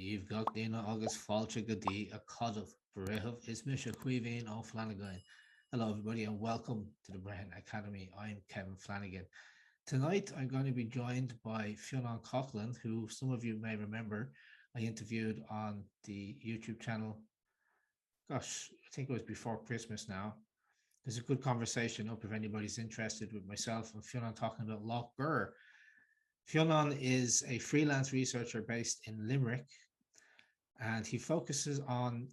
Eve Gogdina August Falcha Gadi a Codov Berehov Ismish Quivine on Flanagan. Hello everybody and welcome to the Brehon Academy. I'm Kevin Flanagan. Tonight I'm going to be joined by Fionán Coughlin, who some of you may remember I interviewed on the YouTube channel. Gosh, I think it was before Christmas now. There's a good conversation up if anybody's interested with myself and Fionán talking about Loch Gur. Fionán is a freelance researcher based in Limerick, and he focuses on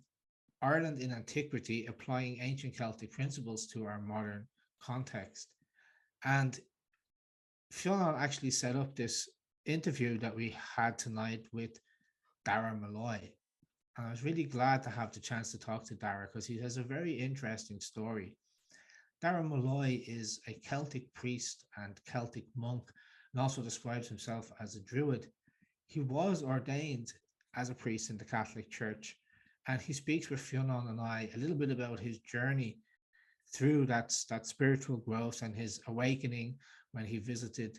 Ireland in antiquity, applying ancient Celtic principles to our modern context. And Fionán actually set up this interview that we had tonight with Dara Molloy. And I was really glad to have the chance to talk to Dara because he has a very interesting story. Dara Molloy is a Celtic priest and Celtic monk, and also describes himself as a druid. He was ordained as a priest in the Catholic Church, and he speaks with Fionán and I a little bit about his journey through that spiritual growth and his awakening when he visited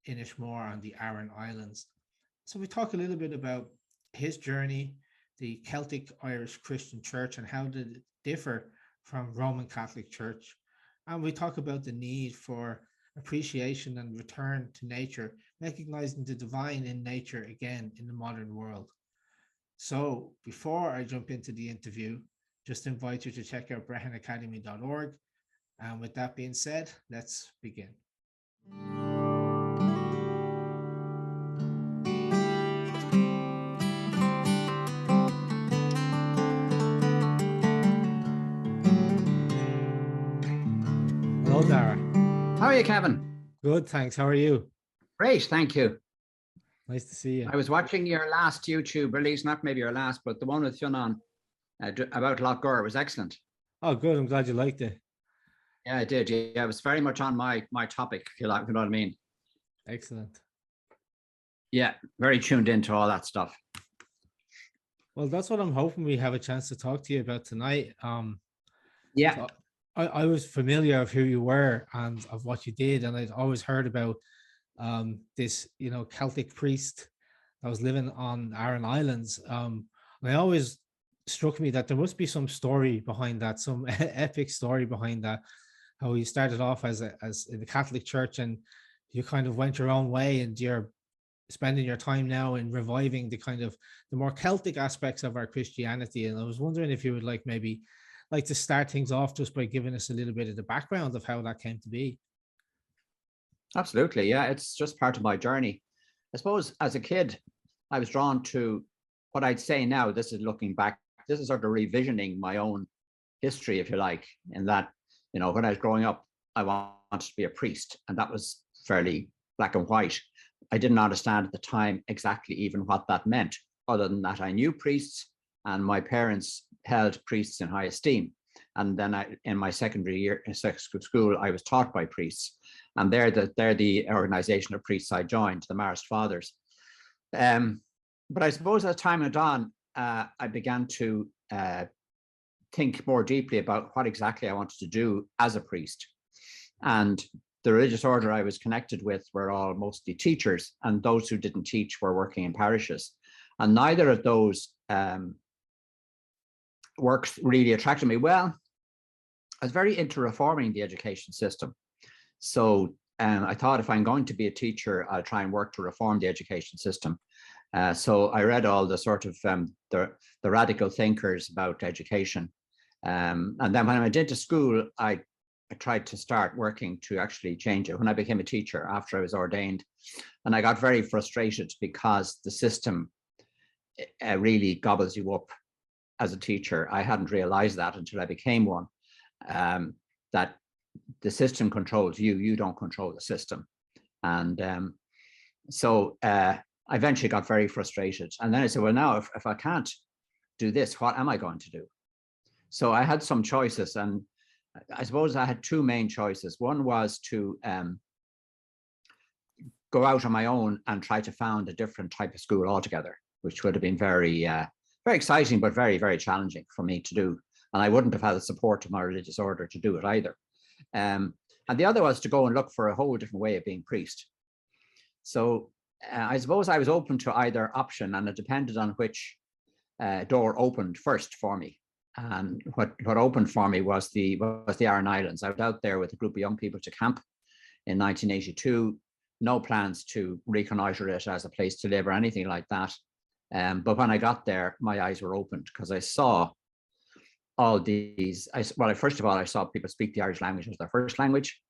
Inishmore on the Aran Islands. So we talk a little bit about his journey, the Celtic Irish Christian Church, and how did it differ from Roman Catholic Church. And we talk about the need for appreciation and return to nature, recognizing the divine in nature again in the modern world. So before I jump into the interview, just invite you to check out brehonacademy.org. And with that being said, let's begin. Hello, Dara. How are you, Kevin? Good, thanks. How are you? Great, thank you. Nice to see you. I was watching your last YouTube release, not maybe your last, but the one with Fionán about Loch Gur was excellent. Oh, good. I'm glad you liked it. Yeah, I did. Yeah, it was very much on my topic, if you like, you know what I mean. Excellent. Yeah, very tuned into all that stuff. Well, that's what I'm hoping we have a chance to talk to you about tonight. Yeah. So I was familiar of who you were and of what you did, and I'd always heard about this, Celtic priest that was living on Aran Islands. And it always struck me that there must be some story behind that, some epic story behind that. How you started off as in the Catholic Church, and you kind of went your own way, and you're spending your time now in reviving the more Celtic aspects of our Christianity. And I was wondering if you would maybe to start things off just by giving us a little bit of the background of how that came to be. Absolutely. Yeah, it's just part of my journey. I suppose as a kid, I was drawn to what I'd say now, this is looking back, this is sort of revisioning my own history, if you like, in that, when I was growing up, I wanted to be a priest, and that was fairly black and white. I didn't understand at the time exactly even what that meant, other than that I knew priests and my parents held priests in high esteem. And then in my secondary year in secondary school, I was taught by priests, and they're the organization of priests I joined, the Marist Fathers. But I suppose as time went on, I began to think more deeply about what exactly I wanted to do as a priest. And the religious order I was connected with were all mostly teachers, and those who didn't teach were working in parishes. And neither of those works really attracted me. Well, I was very into reforming the education system. So I thought, if I'm going to be a teacher, I'll try and work to reform the education system. So I read all the sort of the radical thinkers about education. And then when I went into school, I tried to start working to actually change it when I became a teacher after I was ordained. And I got very frustrated because the system really gobbles you up as a teacher. I hadn't realized that until I became one, that the system controls you, you don't control the system. And so I eventually got very frustrated. And then I said, well, now if I can't do this, what am I going to do? So I had some choices, and I suppose I had two main choices. One was to go out on my own and try to found a different type of school altogether, which would have been very, very exciting, but very, very challenging for me to do. And I wouldn't have had the support of my religious order to do it either. And the other was to go and look for a whole different way of being priest. So I suppose I was open to either option, and it depended on which door opened first for me. And what opened for me was the Aran Islands. I was out there with a group of young people to camp in 1982. No plans to reconnoitre it as a place to live or anything like that. But when I got there, my eyes were opened because I saw all these. First of all, I saw people speak the Irish language as their first language.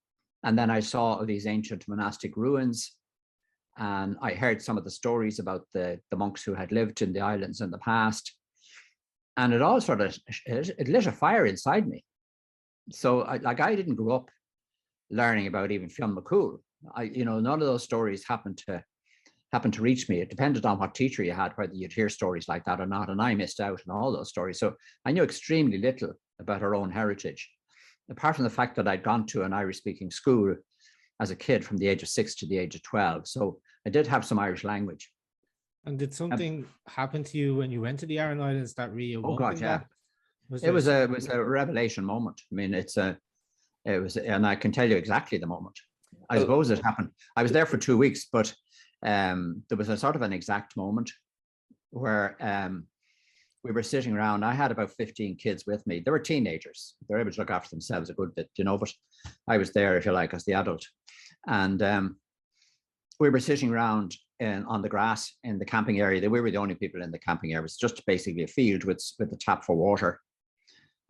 And then I saw all these ancient monastic ruins. And I heard some of the stories about the monks who had lived in the islands in the past. And it all sort of, it lit a fire inside me. So I didn't grow up learning about even Fionán Coughlin. None of those stories happened to reach me. It depended on what teacher you had, whether you'd hear stories like that or not. And I missed out on all those stories. So I knew extremely little about our own heritage, apart from the fact that I'd gone to an Irish speaking school as a kid from the age of 6 to the age of 12. So I did have some Irish language. And did something happen to you when you went to the Aran Islands that really awoke? Oh God, yeah. It was a revelation moment. I mean, and I can tell you exactly the moment. I suppose it happened. I was there for 2 weeks, but there was a sort of an exact moment where we were sitting around. I had about 15 kids with me. They were teenagers. They're able to look after themselves a good bit, but I was there, if you like, as the adult. And we were sitting around on the grass in the camping area. We were the only people in the camping area. It was just basically a field with a tap for water.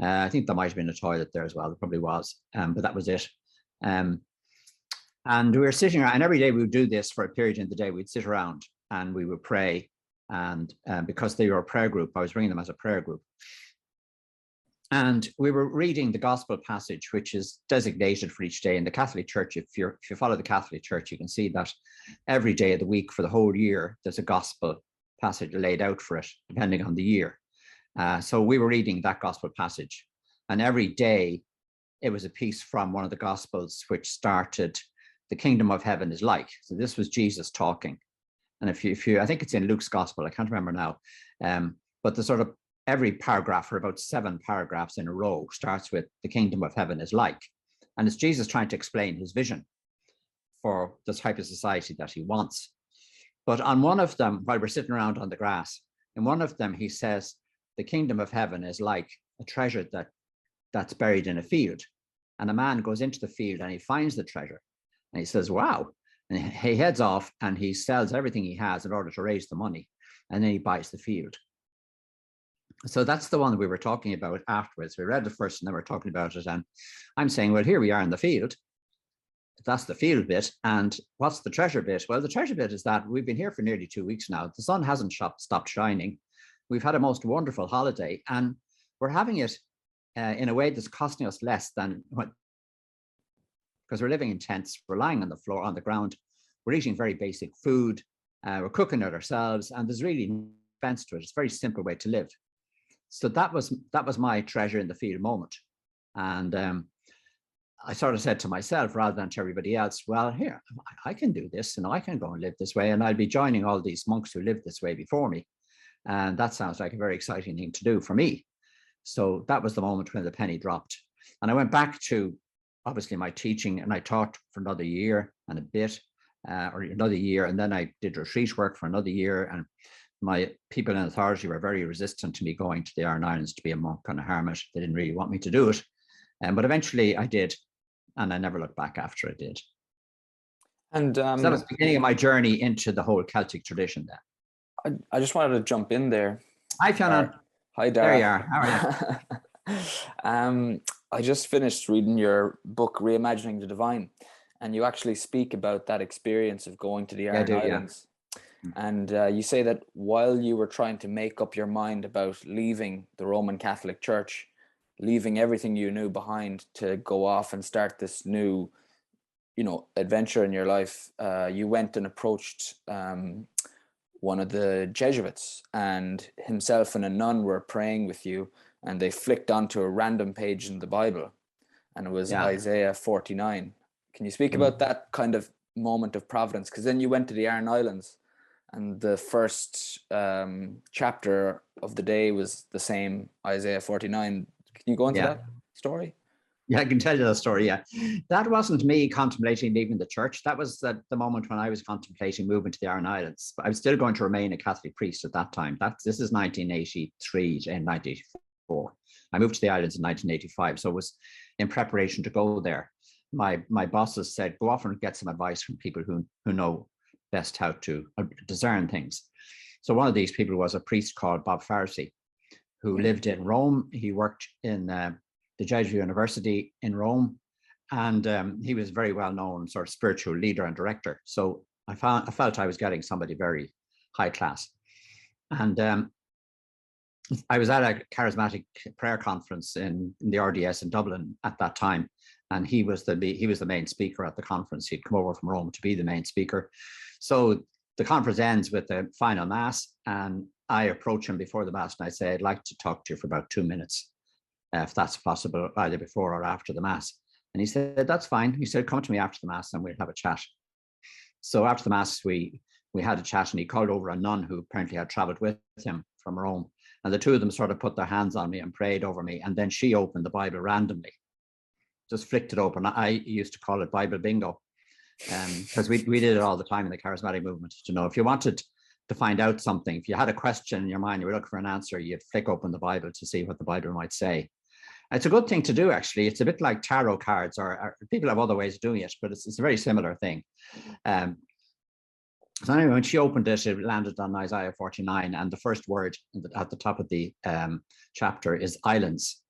I think there might have been a toilet there as well. There probably was, but that was it. And we were sitting around, and every day we would do this for a period in the day. We'd sit around and we would pray. And because they were a prayer group, I was bringing them as a prayer group. And we were reading the gospel passage, which is designated for each day in the Catholic Church. If you follow the Catholic Church, you can see that every day of the week for the whole year, there's a gospel passage laid out for it, depending on the year. So we were reading that gospel passage, and every day it was a piece from one of the gospels which started, "The kingdom of heaven is like." So this was Jesus talking. And if you, I think it's in Luke's gospel, I can't remember now, but the sort of every paragraph, for about 7 paragraphs in a row, starts with "the kingdom of heaven is like." And it's Jesus trying to explain his vision for the type of society that he wants. But on one of them, while we're sitting around on the grass, in one of them, he says, "The kingdom of heaven is like a treasure that's buried in a field." And a man goes into the field and he finds the treasure. And he says, "Wow." And he heads off and he sells everything he has in order to raise the money. And then he buys the field. So that's the one we were talking about afterwards. We read it first and then we're talking about it. And I'm saying, well, here we are in the field. That's the field bit. And what's the treasure bit? Well, the treasure bit is that we've been here for nearly 2 weeks now. The sun hasn't stopped shining. We've had a most wonderful holiday, and we're having it in a way that's costing us less than what, because we're living in tents, we're lying on the floor, on the ground, we're eating very basic food, we're cooking it ourselves, and there's really no expense to it. It's a very simple way to live. So that was my treasure in the field moment. And I sort of said to myself, rather than to everybody else, well, here, I can do this, and I can go and live this way, and I'll be joining all these monks who lived this way before me. And that sounds like a very exciting thing to do for me. So that was the moment when the penny dropped. And I went back to, obviously, my teaching, and I taught for another year and a bit, or another year. And then I did retreat work for another year. And my people in authority were very resistant to me going to the Aran Islands to be a monk and a hermit. They didn't really want me to do it. But eventually I did. And I never looked back after I did. And so that was the beginning of my journey into the whole Celtic tradition then. I just wanted to jump in there. Hi, Fionán. Hi, Daryl. There you are. How are you? I just finished reading your book, Reimagining the Divine, and you actually speak about that experience of going to the Aran Islands. Yeah. And you say that while you were trying to make up your mind about leaving the Roman Catholic Church, leaving everything you knew behind to go off and start this new, adventure in your life, you went and approached one of the Jesuits, and himself and a nun were praying with you, and they flicked onto a random page in the Bible, and it was Isaiah 49. Can you speak about that kind of moment of providence? Because then you went to the Aran Islands, and the first chapter of the day was the same Isaiah 49. Can you go into that story? Yeah, I can tell you the story. Yeah, that wasn't me contemplating leaving the church. That was the moment when I was contemplating moving to the Aran Islands. I was still going to remain a Catholic priest at that time. This is 1983 and 1984. I moved to the islands in 1985, so it was in preparation to go there. My bosses said, go off and get some advice from people who know best how to discern things. So one of these people was a priest called Bob Farsi, who lived in Rome. He worked in the Jesuit University in Rome, and he was a very well-known sort of spiritual leader and director. So I felt I was getting somebody very high class. And I was at a charismatic prayer conference in the RDS in Dublin at that time, and he was the main speaker at the conference. He'd come over from Rome to be the main speaker. So the conference ends with the final mass, and I approach him before the mass and I say, I'd like to talk to you for about 2 minutes, if that's possible, either before or after the mass. And he said, that's fine. He said, come to me after the mass and we'll have a chat. So after the mass, we had a chat, and he called over a nun who apparently had traveled with him from Rome. And the two of them sort of put their hands on me and prayed over me. And then she opened the Bible randomly, just flicked it open. I used to call it Bible bingo, because we did it all the time in the charismatic movement. You know, if you wanted to find out something, if you had a question in your mind, you were looking for an answer, you'd flick open the Bible to see what the Bible might say. It's a good thing to do, actually. It's a bit like tarot cards, or people have other ways of doing it, but it's a very similar thing. So anyway, when she opened it, it landed on Isaiah 49, and the first word at the top of the chapter is islands.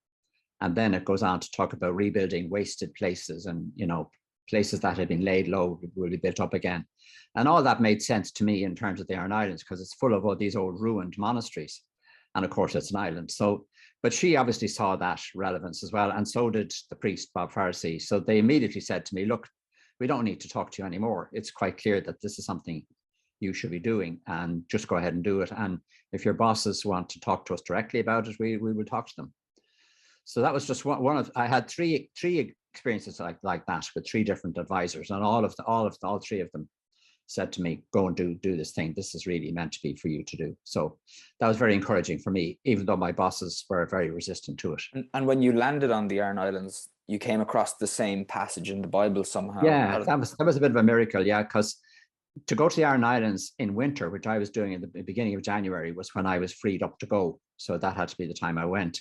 And then it goes on to talk about rebuilding wasted places, and, you know, places that had been laid low will be built up again. And all that made sense to me in terms of the Aran Islands, because it's full of all these old ruined monasteries. And of course, it's an island. So, but she obviously saw that relevance as well. And so did the priest, Bob Farsi. So they immediately said to me, look, we don't need to talk to you anymore. It's quite clear that this is something you should be doing, and just go ahead and do it. And if your bosses want to talk to us directly about it, we will talk to them. So that was just one of, I had three experiences like that with three different advisors, and all three of them said to me, go and do this thing. This is really meant to be for you to do. So that was very encouraging for me, even though my bosses were very resistant to it. And when you landed on the Aran Islands, you came across the same passage in the Bible somehow. Yeah, that was a bit of a miracle. Yeah, because to go to the Aran Islands in winter, which I was doing in the beginning of January, was when I was freed up to go. So that had to be the time I went.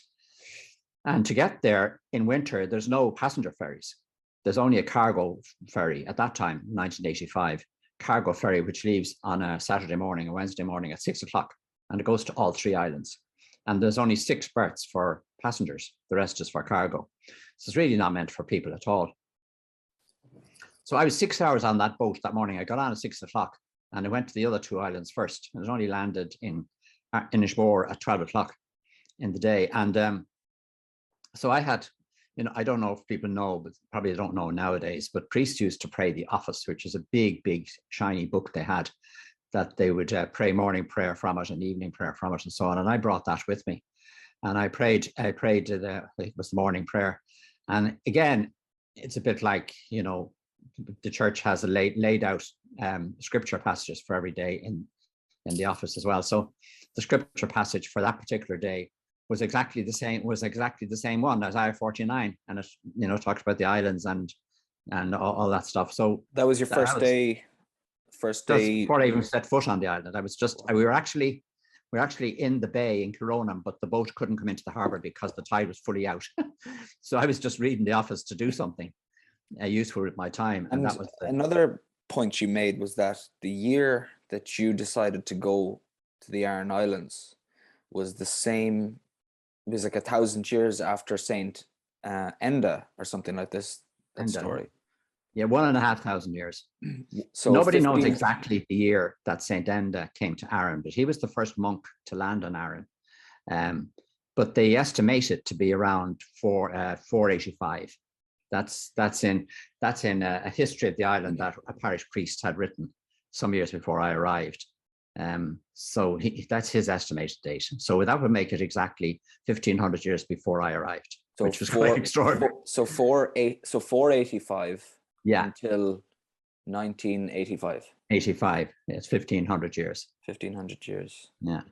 And to get there in winter, there's no passenger ferries. There's only a cargo ferry at that time, 1985, cargo ferry, which leaves on a Saturday morning, a Wednesday morning at 6 o'clock, and it goes to all three islands. And there's only 6 berths for passengers. The rest is for cargo. So it's really not meant for people at all. So I was 6 hours on that boat that morning. I got on at 6 o'clock and I went to the other 2 islands first. And it only landed in Inishmore at 12 o'clock in the day. And so I had, you know, I don't know if people know, but probably don't know nowadays, but priests used to pray the office, which is a big, big, shiny book they had, that they would pray morning prayer from it and evening prayer from it and so on. And I brought that with me. And I prayed I think it was the morning prayer. And again, it's a bit like, you know, the church has a laid out scripture passages for every day in the office as well. So the scripture passage for that particular day was exactly the same one, Isaiah 49, and it, you know, talked about the islands and all that stuff. So that was your first day. Before I even set foot on the island, we were actually in the bay in Corona, but the boat couldn't come into the harbour because the tide was fully out. So I was just reading the office to do something useful with my time. And that was another point you made, was that the year that you decided to go to the Aran Islands was the same. It was like 1,000 years after Saint Enda or something like this. That Enda. Story. Yeah, 1,500 years. So nobody knows exactly the year that Saint Enda came to Aran, but he was the first monk to land on Aran. But they estimate it to be around 485. That's in a history of the island that a parish priest had written some years before I arrived. So that's his estimated date. So that would make it exactly 1,500 years before I arrived, which was quite extraordinary. So 485. Yeah. Until 1985. 85. It's 1,500 years. 1,500 years. Yeah.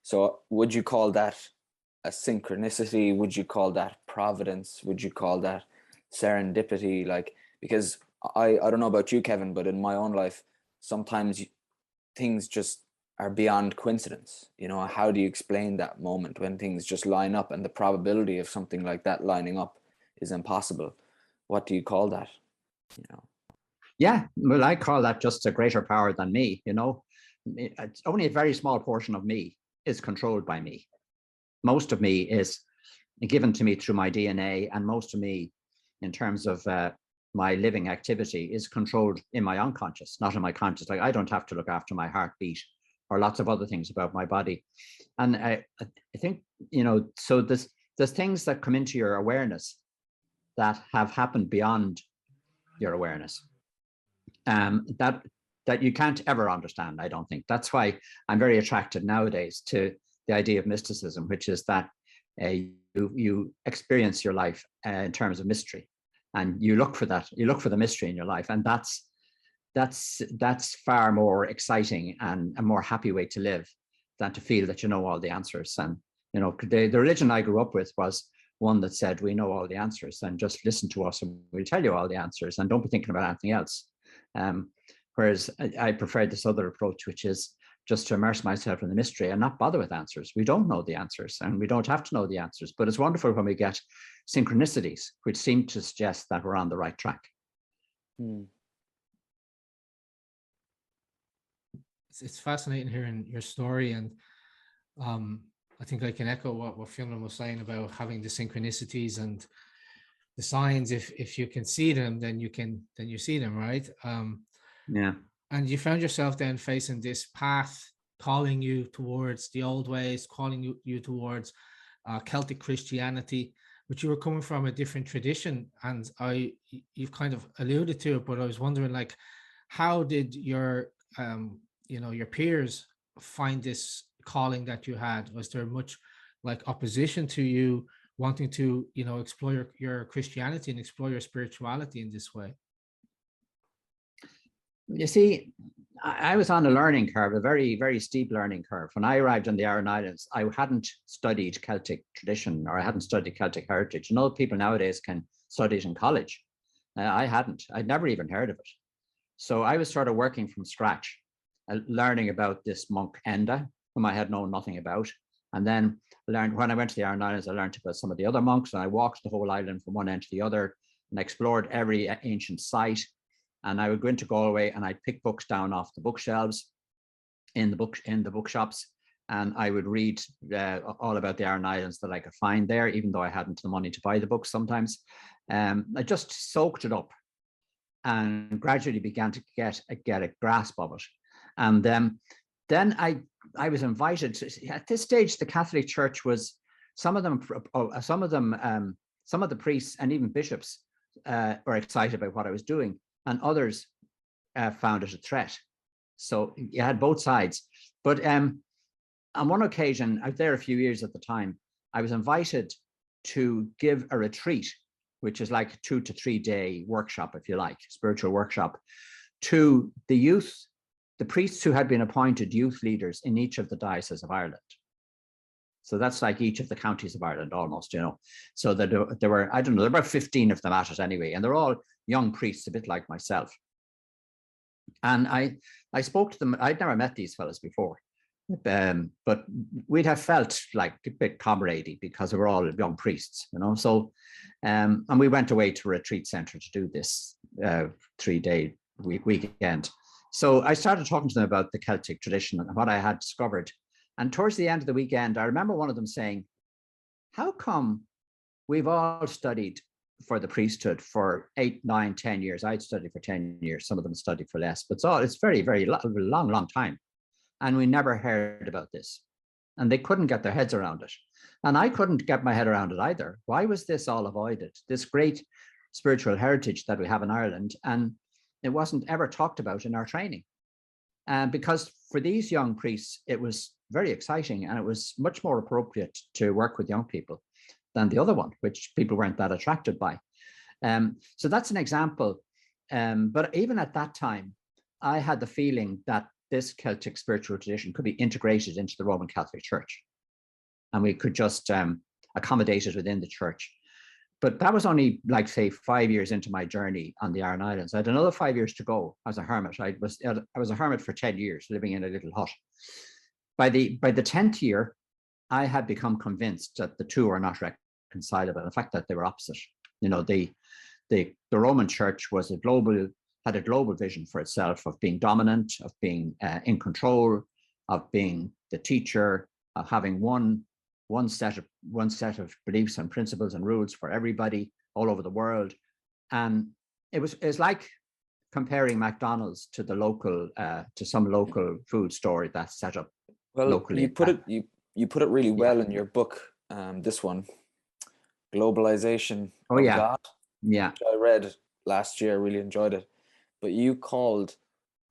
So would you call that a synchronicity? Would you call that providence? Would you call that serendipity, like, because I don't know about you, Kevin, but in my own life, sometimes things just are beyond coincidence. You know, how do you explain that moment when things just line up, and the probability of something like that lining up is impossible? What do you call that? You know? Yeah, well, I call that just a greater power than me. You know, it's only a very small portion of me is controlled by me. Most of me is given to me through my DNA, and most of me, in terms of my living activity, is controlled in my unconscious, not in my conscious. Like, I don't have to look after my heartbeat or lots of other things about my body. And I think, you know, so there's things that come into your awareness that have happened beyond your awareness, that you can't ever understand, I don't think. That's why I'm very attracted nowadays to the idea of mysticism, which is that you experience your life in terms of mystery, and you look for that. You look for the mystery in your life, and that's far more exciting and a more happy way to live than to feel that you know all the answers. And you know, the religion I grew up with was one that said, we know all the answers, and just listen to us and we'll tell you all the answers, and don't be thinking about anything else. Whereas I prefer this other approach, which is just to immerse myself in the mystery and not bother with answers. We don't know the answers, and we don't have to know the answers, but it's wonderful when we get synchronicities, which seem to suggest that we're on the right track. It's fascinating hearing your story, and I think I can echo what Fionán was saying about having the synchronicities and the signs. If you can see them, then you see them, right? Yeah. And you found yourself then facing this path, calling you towards the old ways, calling you towards Celtic Christianity, but you were coming from a different tradition. And you've kind of alluded to it, but I was wondering, like, how did your your peers find this calling that you had? Was there much like opposition to you wanting to, explore your Christianity and explore your spirituality in this way? You see, I was on a learning curve, a very, very steep learning curve. When I arrived on the Aran Islands, I hadn't studied Celtic tradition, or I hadn't studied Celtic heritage. You know, people nowadays can study it in college. I hadn't. I'd never even heard of it. So I was sort of working from scratch, learning about this monk Enda, whom I had known nothing about. And then when I went to the Aran Islands, I learned about some of the other monks, and I walked the whole island from one end to the other and explored every ancient site. And I would go into Galway and I'd pick books down off the bookshelves in the bookshops, and I would read all about the Aran Islands that I could find there, even though I hadn't the money to buy the books sometimes. I just soaked it up and gradually began to get a grasp of it. And then I was invited to, at this stage, the Catholic Church was, some of the priests and even bishops were excited about what I was doing, and others found it a threat. So you had both sides. But on one occasion, out there a few years at the time, I was invited to give a retreat, which is like a 2 to 3 day workshop, if you like, spiritual workshop, to the youth, the priests who had been appointed youth leaders in each of the dioceses of Ireland. So that's like each of the counties of Ireland almost, you know. So that there were, I don't know, there were about 15 of them at it anyway, and they're all young priests, a bit like myself. And I spoke to them. I'd never met these fellas before, but we'd have felt like a bit comradey because they were all young priests, you know. So, and we went away to a retreat center to do this 3 day weekend. So I started talking to them about the Celtic tradition and what I had discovered. And towards the end of the weekend, I remember one of them saying, how come we've all studied for the priesthood for 8, 9, 10 years? I'd studied for 10 years. Some of them studied for less, but it's very, very long time. And we never heard about this. And they couldn't get their heads around it. And I couldn't get my head around it either. Why was this all avoided? This great spiritual heritage that we have in Ireland, and it wasn't ever talked about in our training. Because for these young priests, it was very exciting, and it was much more appropriate to work with young people than the other one, which people weren't that attracted by. So that's an example. But even at that time, I had the feeling that this Celtic spiritual tradition could be integrated into the Roman Catholic Church, and we could just accommodate it within the church. but that was only like, say, 5 years into my journey on the Aran Islands. I had another 5 years to go as a hermit. I was a hermit for 10 years, living in a little hut. By the 10th year, I had become convinced that the two are not reconcilable. In fact, that they were opposite. You know, the Roman Church was had a global vision for itself of being dominant, of being in control, of being the teacher, of having one set of beliefs and principles and rules for everybody all over the world. And it's like comparing McDonald's to to some local food store that's set up locally. You put it really well in your book, this one, Globalisation of God, which I read last year, really enjoyed it. But you called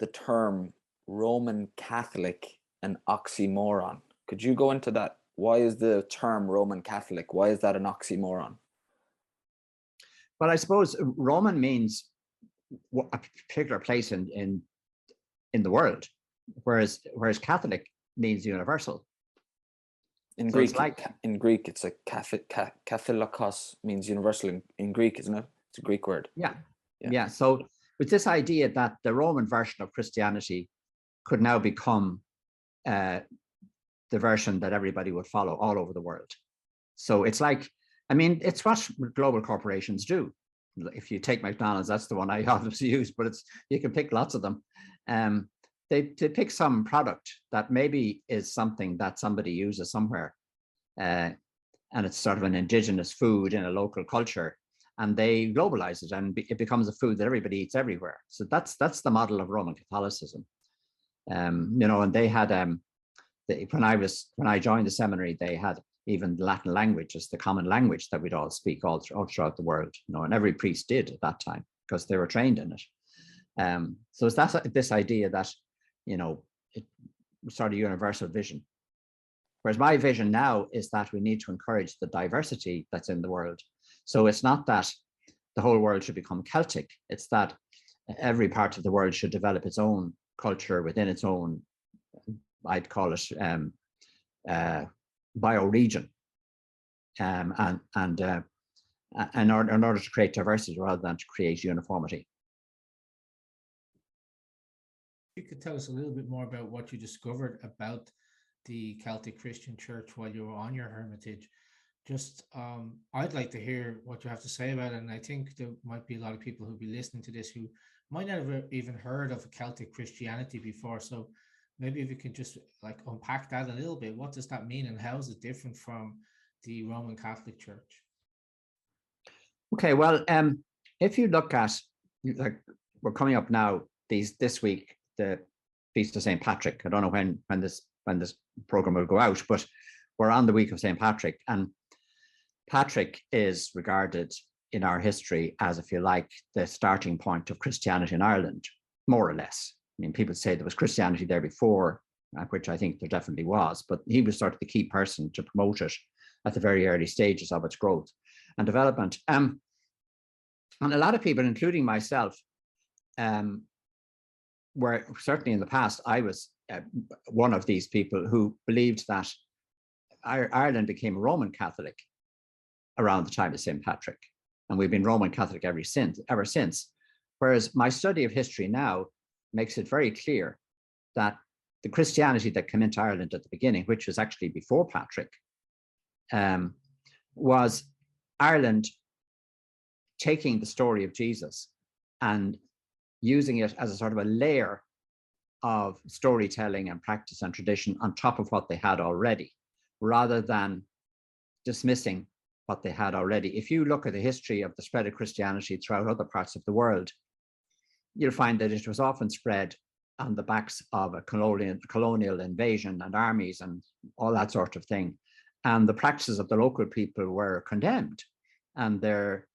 the term Roman Catholic an oxymoron. Could you go into that? Why is the term Roman Catholic, why is that an oxymoron? Well, I suppose Roman means a particular place in the world, whereas Catholic means universal. In Greek, it's like katholikos means universal in Greek, isn't it? It's a Greek word. Yeah. So with this idea that the Roman version of Christianity could now become the version that everybody would follow all over the world. So it's like, I mean, it's what global corporations do. If you take McDonald's, that's the one I obviously use, but you can pick lots of them. They pick some product that maybe is something that somebody uses somewhere, and it's sort of an indigenous food in a local culture, and they globalize it, and it becomes a food that everybody eats everywhere. So that's the model of Roman Catholicism. You know, and they had when I joined the seminary, they had even the Latin language as the common language that we'd all speak all throughout the world. You know, and every priest did at that time because they were trained in it. So it's this idea that, you know, it sort of universal vision. Whereas my vision now is that we need to encourage the diversity that's in the world. So it's not that the whole world should become Celtic. It's that every part of the world should develop its own culture within its own, I'd call it bioregion, and in order to create diversity rather than to create uniformity. You could tell us a little bit more about what you discovered about the Celtic Christian Church while you were on your hermitage. Just, I'd like to hear what you have to say about it. And I think there might be a lot of people who'll be listening to this who might not have even heard of Celtic Christianity before. So maybe if you can just like unpack that a little bit, what does that mean and how is it different from the Roman Catholic Church? Okay, well, if you look at, like, we're coming up now this week, the Feast of St. Patrick. I don't know when this program will go out, but we're on the week of St. Patrick, and Patrick is regarded in our history as, if you like, the starting point of Christianity in Ireland, more or less. I mean, people say there was Christianity there before, which I think there definitely was, but he was sort of the key person to promote it at the very early stages of its growth and development. And a lot of people, including myself, were certainly in the past, I was one of these people who believed that Ireland became Roman Catholic around the time of St. Patrick. And we've been Roman Catholic ever since. Whereas my study of history now makes it very clear that the Christianity that came into Ireland at the beginning, which was actually before Patrick, was Ireland taking the story of Jesus and using it as a sort of a layer of storytelling and practice and tradition on top of what they had already, rather than dismissing what they had already. If you look at the history of the spread of Christianity throughout other parts of the world, you'll find that it was often spread on the backs of a colonial invasion and armies and all that sort of thing. And the practices of the local people were condemned, and their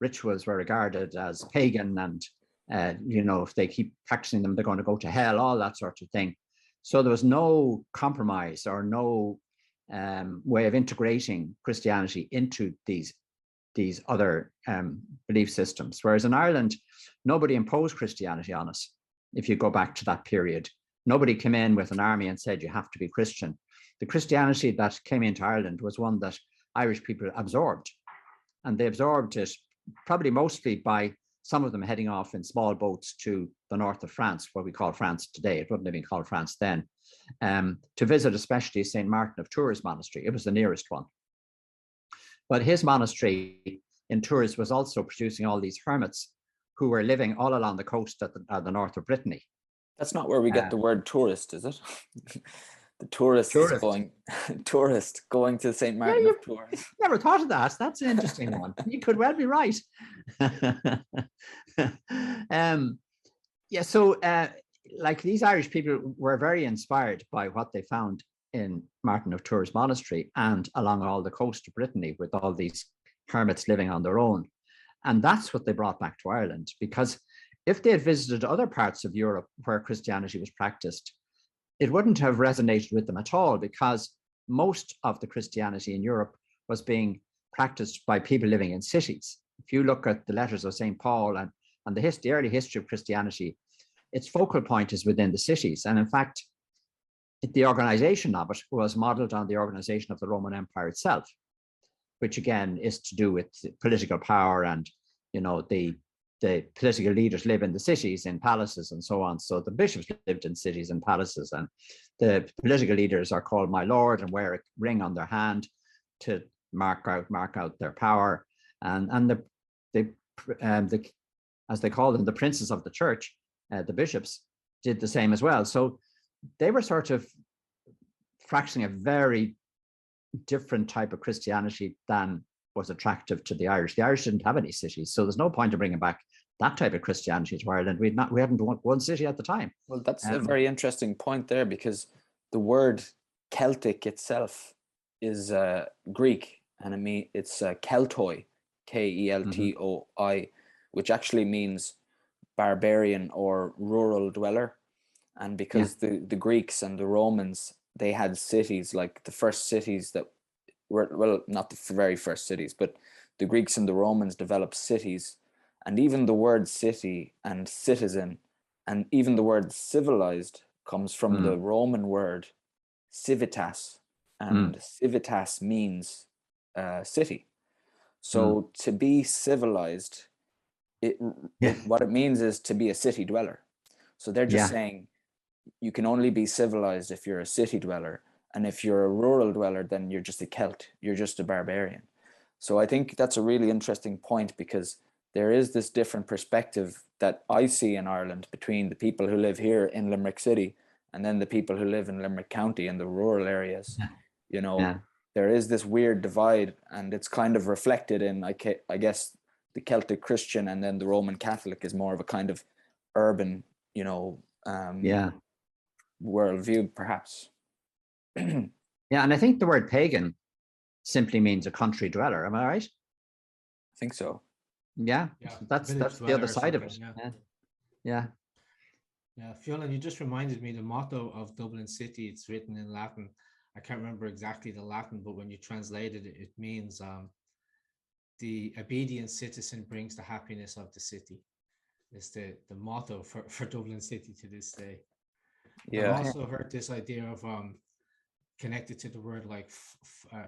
rituals were regarded as pagan, and if they keep practicing them, they're going to go to hell, all that sort of thing. So there was no compromise or no way of integrating Christianity into these other belief systems. Whereas in Ireland, nobody imposed Christianity on us. If you go back to that period, nobody came in with an army and said, you have to be Christian. The Christianity that came into Ireland was one that Irish people absorbed. and they absorbed it probably mostly by some of them heading off in small boats to the north of France, what we call France today. It wouldn't have been called France then, to visit especially St. Martin of Tours monastery. It was the nearest one. But his monastery in Tours was also producing all these hermits who were living all along the coast at the north of Brittany. That's not where we get the word tourist, is it? The tourists tourist going to St. Martin of Tours. Never thought of that. That's an interesting one. You could well be right. So like these Irish people were very inspired by what they found in Martin of Tours monastery and along all the coast of Brittany with all these hermits living on their own. And that's what they brought back to Ireland, because if they had visited other parts of Europe where Christianity was practiced, it wouldn't have resonated with them at all, because most of the Christianity in Europe was being practiced by people living in cities. If you look at the letters of St. Paul and the early history of Christianity, its focal point is within the cities. And in fact, the organization of it was modeled on the organization of the Roman Empire itself, which again is to do with political power, and the political leaders live in the cities, in palaces and so on. So the bishops lived in cities and palaces, and the political leaders are called my lord and wear a ring on their hand to mark out their power. And the as they call them, the princes of the church, the bishops, did the same as well. So they were sort of practicing a very different type of Christianity than was attractive to the Irish. The Irish didn't have any cities, so there's no point in bringing back that type of Christianity to Ireland. We hadn't one city at the time. Well, that's a very interesting point there, because the word Celtic itself is Greek, and it's Keltoi, Keltoi, which actually means barbarian or rural dweller. And because the Greeks and the Romans, they had cities, like the first cities that were, well, not the very first cities, but the Greeks and the Romans developed cities. And even the word city and citizen, and even the word civilized, comes from the Roman word civitas, and civitas means city. So to be civilized, what it means is to be a city dweller. So they're just saying you can only be civilized if you're a city dweller, and if you're a rural dweller, then you're just a Celt, you're just a barbarian. So I think that's a really interesting point, because there is this different perspective that I see in Ireland between the people who live here in Limerick City and then the people who live in Limerick County in the rural areas. There is this weird divide, and it's kind of reflected in, I guess, the Celtic Christian, and then the Roman Catholic is more of a kind of urban, worldview, perhaps. And I think the word pagan simply means a country dweller. Am I right? I think so. Yeah. That's the other side of it. Yeah. Fionán, you just reminded me the motto of Dublin City. It's written in Latin. I can't remember exactly the Latin, but when you translate it, it means the obedient citizen brings the happiness of the city. It's the motto for Dublin City to this day. Yeah. I've also heard this idea of connected to the word like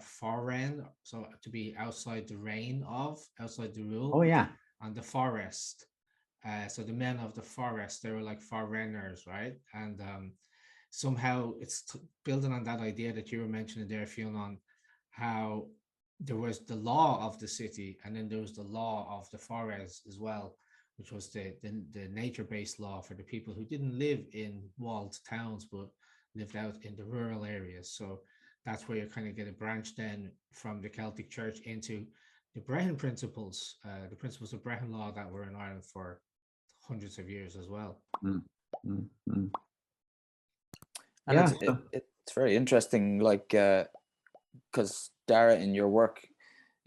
foreign, so to be outside the reign of, outside the rule. Oh yeah. And the forest. So the men of the forest, they were like foreigners, right? And somehow it's building on that idea that you were mentioning there, Fionán, how there was the law of the city, and then there was the law of the forest as well, which was the nature-based law for the people who didn't live in walled towns, but lived out in the rural areas. So that's where you kind of get a branch then from the Celtic Church into the Brehon principles, the principles of Brehon Law that were in Ireland for hundreds of years as well. And it's very interesting, like, because Dara, in your work,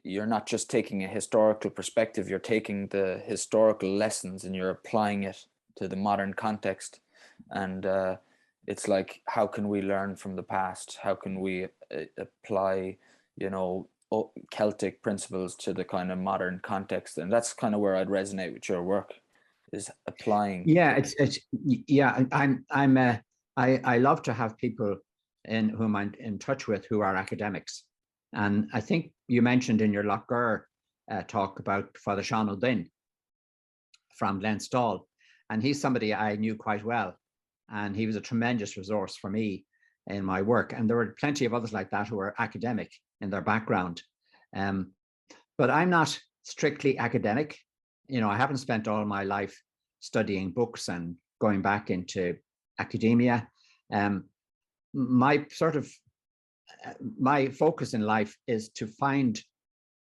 you're not just taking a historical perspective, you're taking the historical lessons and you're applying it to the modern context. And it's like, how can we learn from the past? How can we apply, Celtic principles to the kind of modern context? And that's kind of where I'd resonate with your work, is applying. Yeah, I love to have people whom I'm in touch with who are academics. And I think you mentioned in your Lochgar talk about Father Sean O'Dynn from Glenstall. And he's somebody I knew quite well. And he was a tremendous resource for me in my work. And there were plenty of others like that who were academic in their background. But I'm not strictly academic. You know, I haven't spent all my life studying books and going back into academia. My focus in life is to find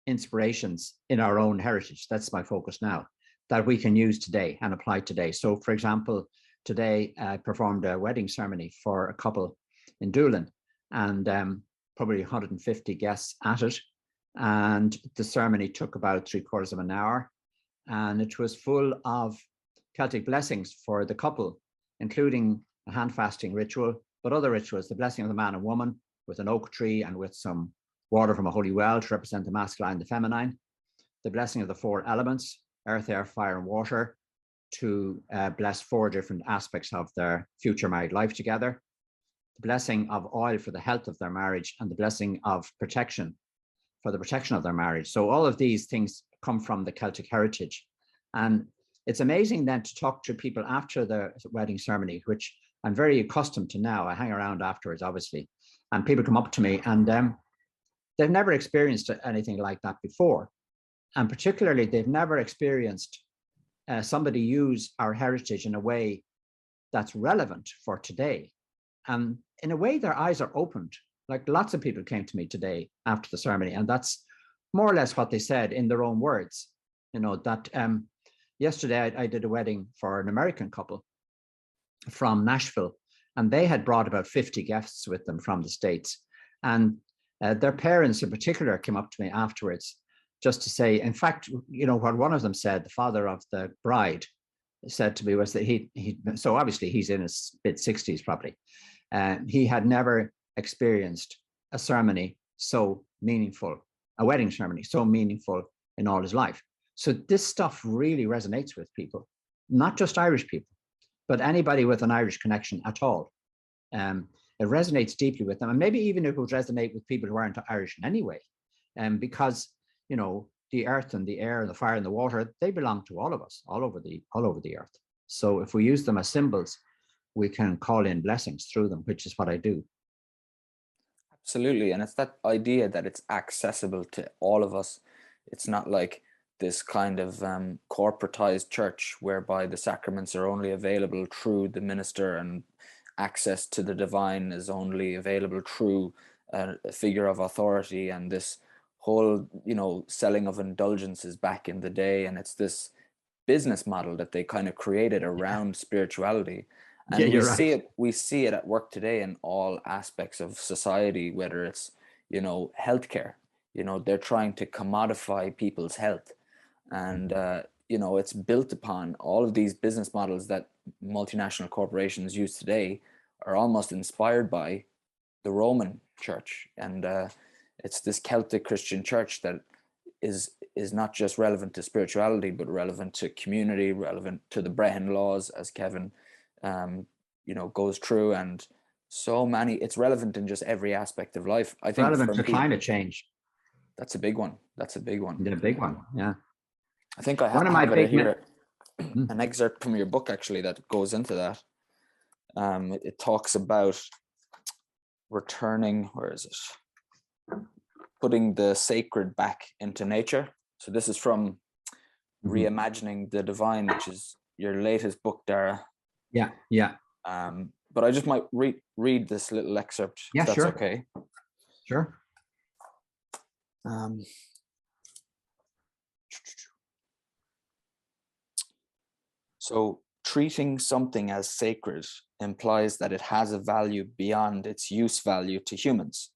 inspirations in our own heritage. That's my focus now, that we can use today and apply today. So, for example, today I performed a wedding ceremony for a couple in Dublin, and probably 150 guests at it. And the ceremony took about 3/4 of an hour, and it was full of Celtic blessings for the couple, including a hand fasting ritual, but other rituals, the blessing of the man and woman with an oak tree and with some water from a holy well to represent the masculine and the feminine, the blessing of the 4 elements, earth, air, fire, and water, to bless 4 different aspects of their future married life together, the blessing of oil for the health of their marriage, and the blessing of protection for the protection of their marriage. So all of these things come from the Celtic heritage. And it's amazing then to talk to people after the wedding ceremony, which I'm very accustomed to now. I hang around afterwards, obviously, and people come up to me and they've never experienced anything like that before. And particularly, they've never experienced somebody use our heritage in a way that's relevant for today. And in a way, their eyes are opened. Like lots of people came to me today after the ceremony, and that's more or less what they said in their own words. You know, that yesterday I did a wedding for an American couple from Nashville, and they had brought about 50 guests with them from the States. And their parents in particular came up to me afterwards just to say, in fact, you know, what one of them said, the father of the bride said to me was that he so obviously he's in his mid-60s probably, he had never experienced a ceremony so meaningful, a wedding ceremony so meaningful in all his life. So this stuff really resonates with people, not just Irish people, but anybody with an Irish connection at all. It resonates deeply with them, and maybe even it would resonate with people who aren't Irish in any way, because you know the earth and the air and the fire and the water, they belong to all of us, all over the earth. So if we use them as symbols, we can call in blessings through them, which is what I do. Absolutely. And it's that idea that it's accessible to all of us. It's not like this kind of corporatized church whereby the sacraments are only available through the minister and access to the divine is only available through a figure of authority, and this whole, you know, selling of indulgences back in the day. And it's this business model that they kind of created around spirituality. And yeah, we see it at work today in all aspects of society, whether it's, you know, healthcare. You know, they're trying to commodify people's health. And, you know, it's built upon all of these business models that multinational corporations use today are almost inspired by the Roman church. And it's this Celtic Christian church that is not just relevant to spirituality, but relevant to community, relevant to the Brehon laws, as Kevin you know, goes through, and so many. It's relevant in just every aspect of life. I think relevant to climate change. That's a big one. That's a big one. The big one, yeah. I think I have it here, an excerpt from your book actually that goes into that. It talks about returning. Where is it? Putting the sacred back into nature. So this is from Reimagining the Divine, which is your latest book, Dara. Yeah. But I just might read this little excerpt. Yeah, if that's sure. Okay. Sure. So treating something as sacred implies that it has a value beyond its use value to humans.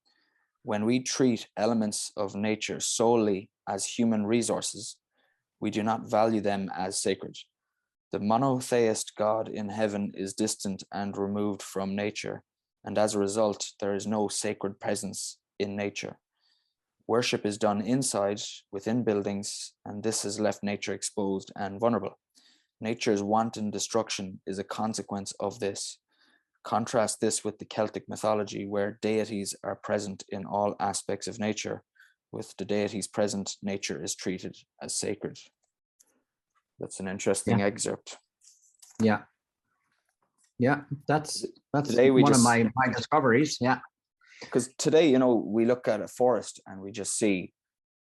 When we treat elements of nature solely as human resources, we do not value them as sacred. The monotheist God in heaven is distant and removed from nature, and as a result, there is no sacred presence in nature. Worship is done inside, within buildings, and this has left nature exposed and vulnerable. Nature's wanton destruction is a consequence of this. Contrast this with the Celtic mythology, where deities are present in all aspects of nature, with the deities present, nature is treated as sacred. That's an interesting excerpt. Yeah. Yeah, that's today one of my discoveries. Yeah. Because today, you know, we look at a forest and we just see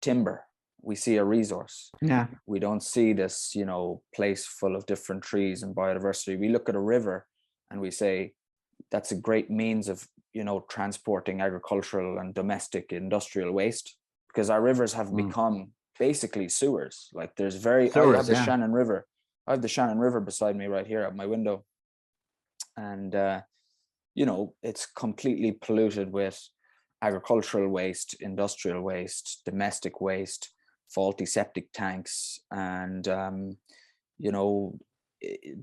timber. We see a resource. Yeah. We don't see this, you know, place full of different trees and biodiversity. We look at a river and we say that's a great means of, you know, transporting agricultural and domestic industrial waste, because our rivers have become basically sewers. Like there's I have the Shannon River. I have the Shannon River beside me right here at my window. And, you know, it's completely polluted with agricultural waste, industrial waste, domestic waste, faulty septic tanks. And, you know,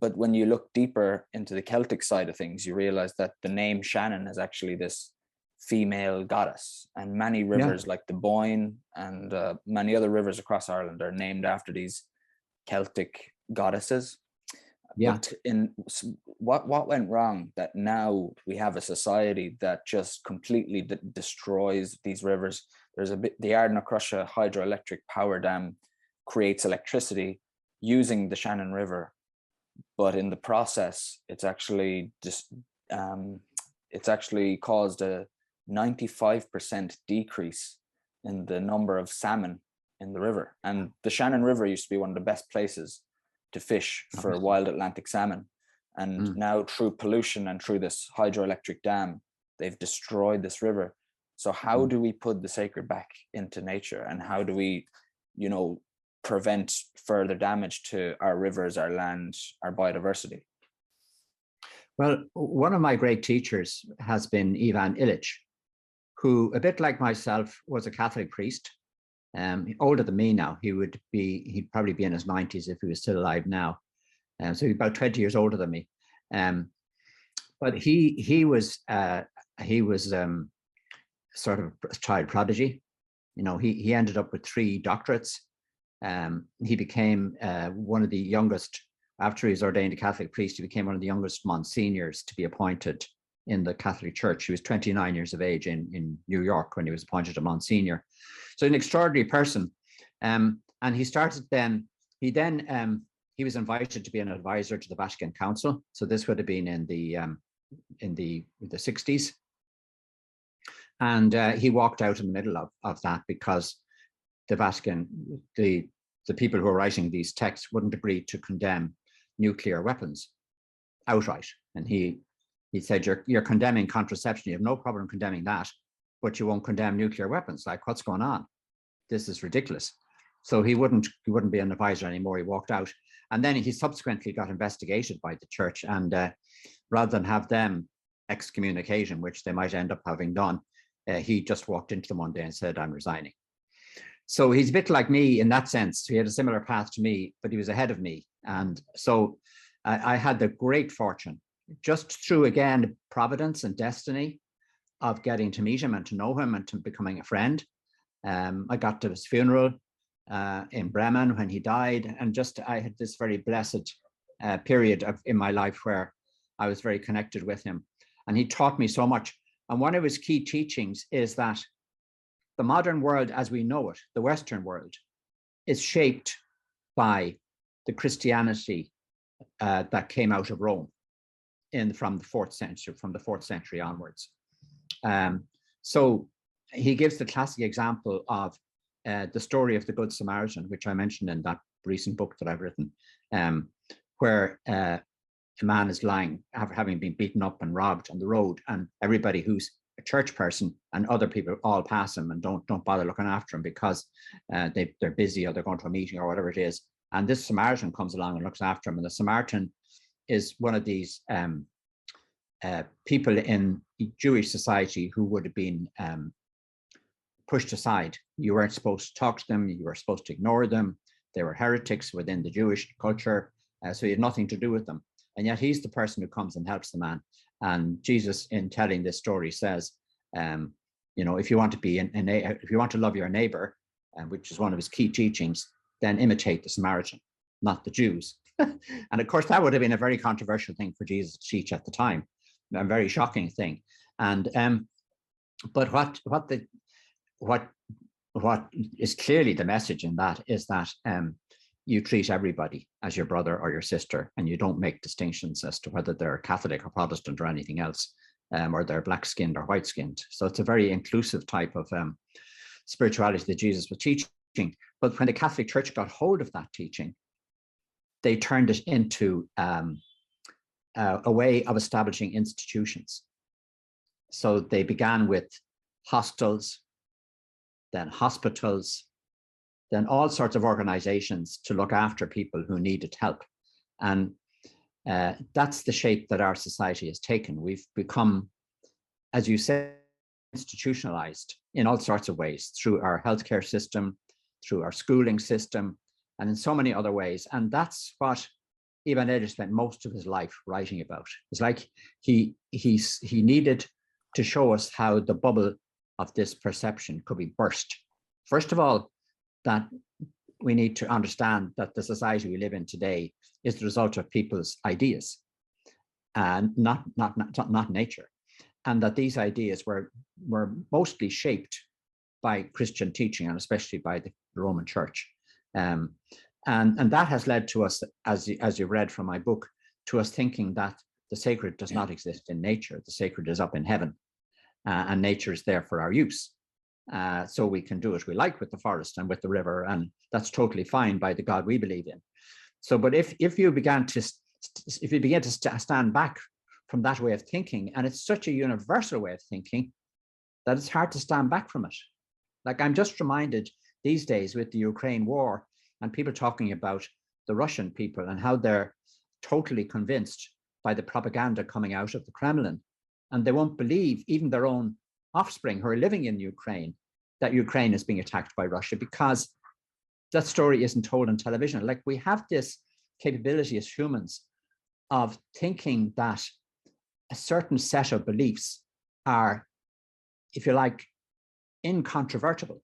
but when you look deeper into the Celtic side of things, you realize that the name Shannon is actually this female goddess, and many rivers like the Boyne and many other rivers across Ireland are named after these Celtic goddesses. But what went wrong that now we have a society that just completely destroys these rivers? There's the Ardnacrusha hydroelectric power dam creates electricity using the Shannon River, but in the process, it's actually caused a 95% decrease in the number of salmon in the river. And the Shannon River used to be one of the best places to fish for wild Atlantic salmon. And now through pollution and through this hydroelectric dam, they've destroyed this river. So how do we put the sacred back into nature? And how do we, you know, prevent further damage to our rivers, our land, our biodiversity? Well, one of my great teachers has been Ivan Illich, who, a bit like myself, was a Catholic priest. Older than me now. He'd probably be in his 90s if he was still alive now. So he's about 20 years older than me. But he was sort of a child prodigy. You know, he ended up with 3 doctorates. He became one of the youngest, after he was ordained a Catholic priest, he became one of the youngest monsignors to be appointed in the Catholic Church. He was 29 years of age in New York when he was appointed a Monsignor. So an extraordinary person. And he started then, he was invited to be an advisor to the Vatican Council. So this would have been in the 60s. And he walked out in the middle of that because the Vatican, the people who are writing these texts wouldn't agree to condemn nuclear weapons outright. And he said, you're condemning contraception. You have no problem condemning that, but you won't condemn nuclear weapons. Like, what's going on? This is ridiculous. So he wouldn't be an advisor anymore. He walked out. And then he subsequently got investigated by the church. And rather than have them excommunicate him, which they might end up having done, he just walked into them one day and said, I'm resigning. So he's a bit like me in that sense. He had a similar path to me, but he was ahead of me. And so I had the great fortune, just through, again, providence and destiny, of getting to meet him and to know him and to becoming a friend. I got to his funeral in Bremen when he died, and just I had this very blessed period in my life where I was very connected with him, and he taught me so much. And one of his key teachings is that the modern world as we know it, the Western world, is shaped by the Christianity that came out of Rome from the 4th century onwards. So he gives the classic example of the story of the Good Samaritan, which I mentioned in that recent book that I've written, where a man is lying, having been beaten up and robbed on the road, and everybody who's a church person and other people all pass him and don't bother looking after him because they're busy or they're going to a meeting or whatever it is. And this Samaritan comes along and looks after him. And the Samaritan is one of these people in Jewish society who would have been pushed aside. You weren't supposed to talk to them. You were supposed to ignore them. They were heretics within the Jewish culture. So you had nothing to do with them. And yet he's the person who comes and helps the man. And Jesus, in telling this story, says, you know, if you want to love your neighbor, which is one of his key teachings, then imitate the Samaritan, not the Jews. And of course, that would have been a very controversial thing for Jesus to teach at the time, a very shocking thing. And but what what is clearly the message in that is that you treat everybody as your brother or your sister, and you don't make distinctions as to whether they're Catholic or Protestant or anything else, or they're black-skinned or white-skinned. So it's a very inclusive type of spirituality that Jesus was teaching. But when the Catholic Church got hold of that teaching, they turned it into a way of establishing institutions. So they began with hostels, then hospitals, then all sorts of organizations to look after people who needed help. And that's the shape that our society has taken. We've become, as you said, institutionalized in all sorts of ways, through our healthcare system, through our schooling system, and in so many other ways. And that's what Fionán Coughlin spent most of his life writing about. It's like he needed to show us how the bubble of this perception could be burst. First of all, that we need to understand that the society we live in today is the result of people's ideas, and not nature, and that these ideas were mostly shaped by Christian teaching, and especially by the Roman Church, and that has led to us, as you read from my book, to us thinking that the sacred does not exist in nature. The sacred is up in heaven, and nature is there for our use. So we can do as we like with the forest and with the river, and that's totally fine by the God we believe in. So, but if you begin to stand back from that way of thinking, and it's such a universal way of thinking that it's hard to stand back from it. Like, I'm just reminded these days with the Ukraine war and people talking about the Russian people and how they're totally convinced by the propaganda coming out of the Kremlin, and they won't believe even their own offspring who are living in Ukraine that Ukraine is being attacked by Russia, because that story isn't told on television. Like, we have this capability as humans of thinking that a certain set of beliefs are, if you like, incontrovertible.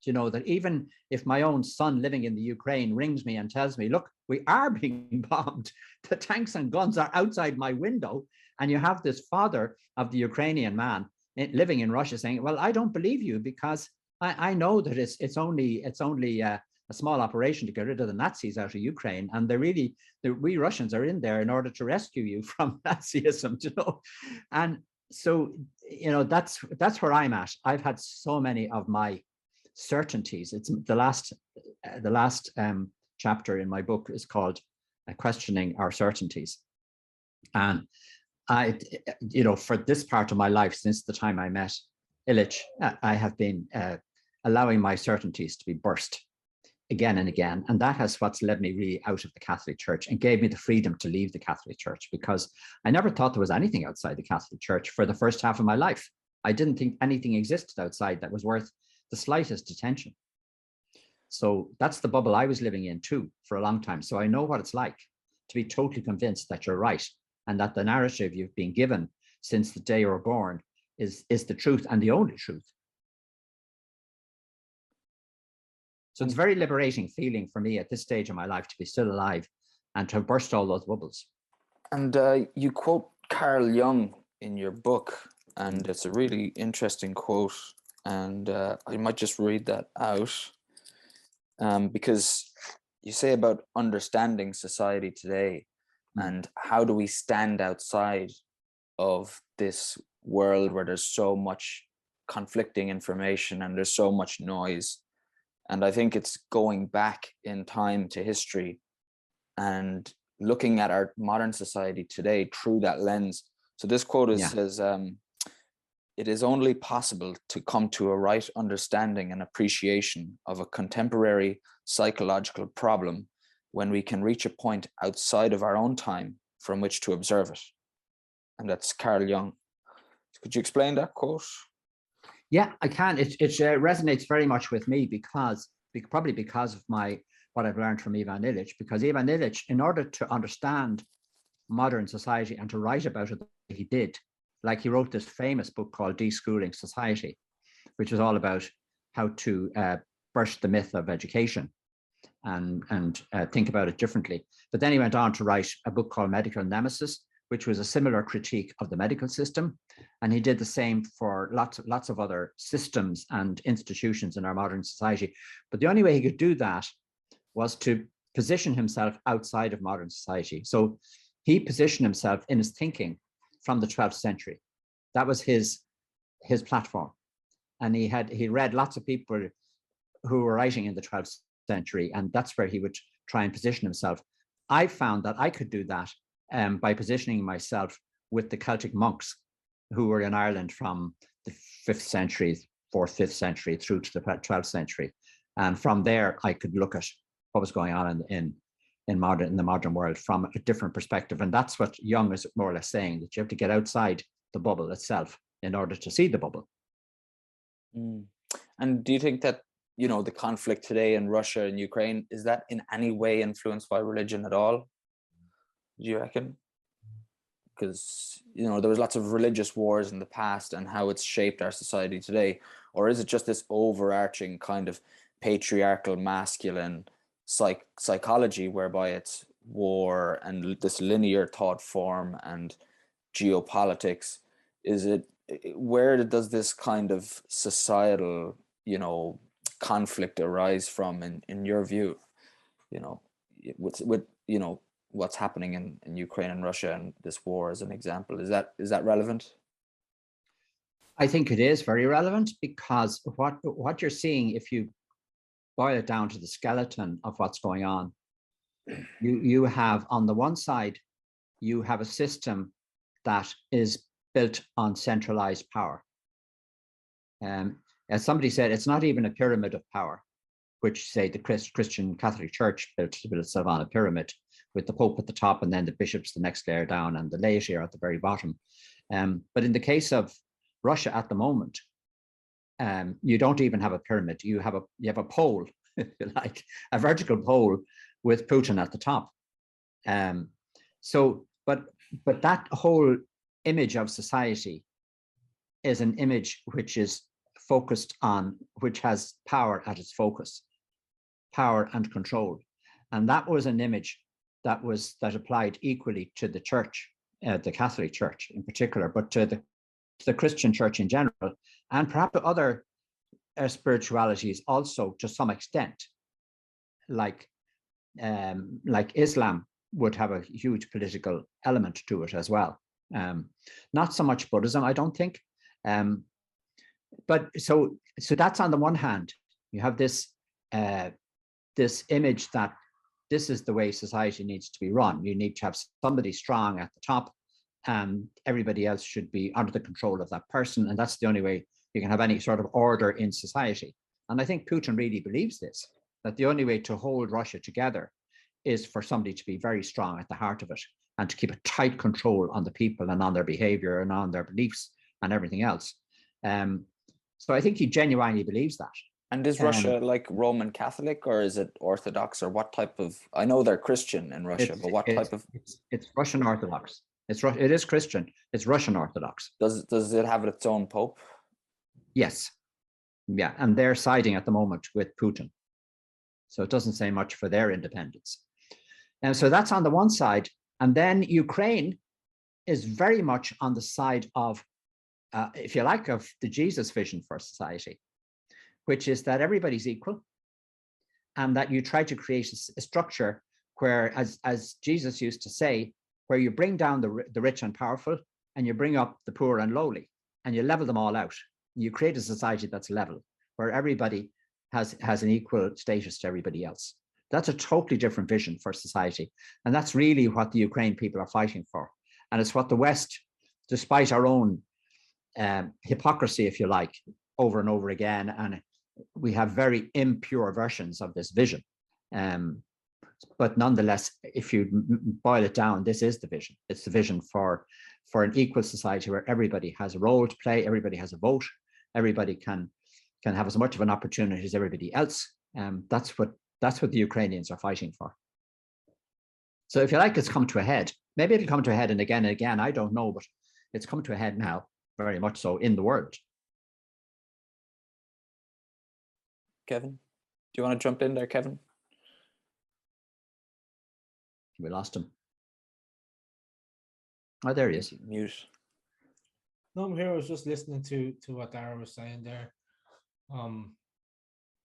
You know, that even if my own son living in the Ukraine rings me and tells me, look, we are being bombed, the tanks and guns are outside my window, and you have this father of the Ukrainian man living in Russia saying, well, I don't believe you, because I know that it's only a small operation to get rid of the Nazis out of Ukraine, and we Russians are in there in order to rescue you from Nazism, you know. And so, you know, that's where I'm at. I've had so many of my certainties. It's the last chapter in my book is called Questioning Our Certainties. And I, you know, for this part of my life, since the time I met Illich, I have been allowing my certainties to be burst again and again. And that has what's led me really out of the Catholic Church and gave me the freedom to leave the Catholic Church, because I never thought there was anything outside the Catholic Church for the first half of my life. I didn't think anything existed outside that was worth the slightest attention. So that's the bubble I was living in too for a long time. So I know what it's like to be totally convinced that you're right, and that the narrative you've been given since the day you were born is the truth and the only truth. So it's a very liberating feeling for me at this stage of my life to be still alive and to have burst all those bubbles. And you quote Carl Jung in your book, and it's a really interesting quote, and I might just read that out, because you say about understanding society today, and how do we stand outside of this world where there's so much conflicting information and there's so much noise. And I think it's going back in time to history and looking at our modern society today through that lens. So this quote says, it is only possible to come to a right understanding and appreciation of a contemporary psychological problem when we can reach a point outside of our own time from which to observe it. And that's Carl Jung. Could you explain that quote? Yeah, I can. It resonates very much with me probably because of what I've learned from Fionán Coughlin, because Fionán Coughlin, in order to understand modern society and to write about it, he did. Like, he wrote this famous book called Deschooling Society, which was all about how to burst the myth of education and think about it differently. But then he went on to write a book called Medical Nemesis, which was a similar critique of the medical system. And he did the same for lots of other systems and institutions in our modern society. But the only way he could do that was to position himself outside of modern society. So he positioned himself in his thinking from the 12th century. That was his platform. And he read lots of people who were writing in the 12th century, and that's where he would try and position himself. I found that I could do that by positioning myself with the Celtic monks who were in Ireland from the 5th century, 4th, 5th century through to the 12th century. And from there, I could look at what was going on in the modern world from a different perspective. And that's what Jung is more or less saying, that you have to get outside the bubble itself in order to see the bubble. And do you think that, you know, the conflict today in Russia and Ukraine, is that in any way influenced by religion at all? Do you reckon? Because, you know, there was lots of religious wars in the past and how it's shaped our society today. Or is it just this overarching kind of patriarchal, masculine psychology whereby it's war and this linear thought form and geopolitics? Where does this kind of societal, you know, conflict arise from in your view? You know, with you know, what's happening in Ukraine and Russia and this war as an example, is that relevant? I think it is very relevant, because what you're seeing, if you boil it down to the skeleton of what's going on, you have on the one side, you have a system that is built on centralized power. As somebody said, it's not even a pyramid of power, which say the Christian Catholic Church built itself on a pyramid with the Pope at the top and then the bishops the next layer down and the laity are at the very bottom. But in the case of Russia at the moment, you don't even have a pyramid. You have a pole, if you like, a vertical pole with Putin at the top. But that whole image of society is an image which is focused on, which has power at its focus, power and control. And that was an image that applied equally to the church, the Catholic Church in particular, but to the Christian church in general, and perhaps to other spiritualities also to some extent, like Islam would have a huge political element to it as well. Not so much Buddhism, I don't think. But so that's on the one hand, you have this image that this is the way society needs to be run. You need to have somebody strong at the top, and everybody else should be under the control of that person. And that's the only way you can have any sort of order in society. And I think Putin really believes this, that the only way to hold Russia together is for somebody to be very strong at the heart of it and to keep a tight control on the people and on their behavior and on their beliefs and everything else. So I think he genuinely believes that. And is Russia like Roman Catholic, or is it Orthodox, or what type of? I know they're Christian in Russia, but what type of? It's Russian Orthodox. It is Christian. It's Russian Orthodox. Does it have its own pope? Yes. Yeah, and they're siding at the moment with Putin. So it doesn't say much for their independence. And so that's on the one side. And then Ukraine is very much on the side of, if you like, of the Jesus vision for society, which is that everybody's equal and that you try to create a structure where, as Jesus used to say, where you bring down the rich and powerful and you bring up the poor and lowly and you level them all out. You create a society that's level, where everybody has an equal status to everybody else. That's a totally different vision for society. And that's really what the Ukraine people are fighting for. And it's what the West, despite our own hypocrisy, if you like, over and over again, and we have very impure versions of this vision. But nonetheless, if you boil it down, this is the vision. It's the vision for an equal society where everybody has a role to play, everybody has a vote, everybody can have as much of an opportunity as everybody else. That's what the Ukrainians are fighting for. So if you like, it's come to a head. Maybe it'll come to a head and again, I don't know, but it's come to a head now, very much so in the world. Kevin, do you want to jump in there, Kevin? We lost him. Oh, there he is. Mute. No, I'm here. I was just listening to what Dara was saying there.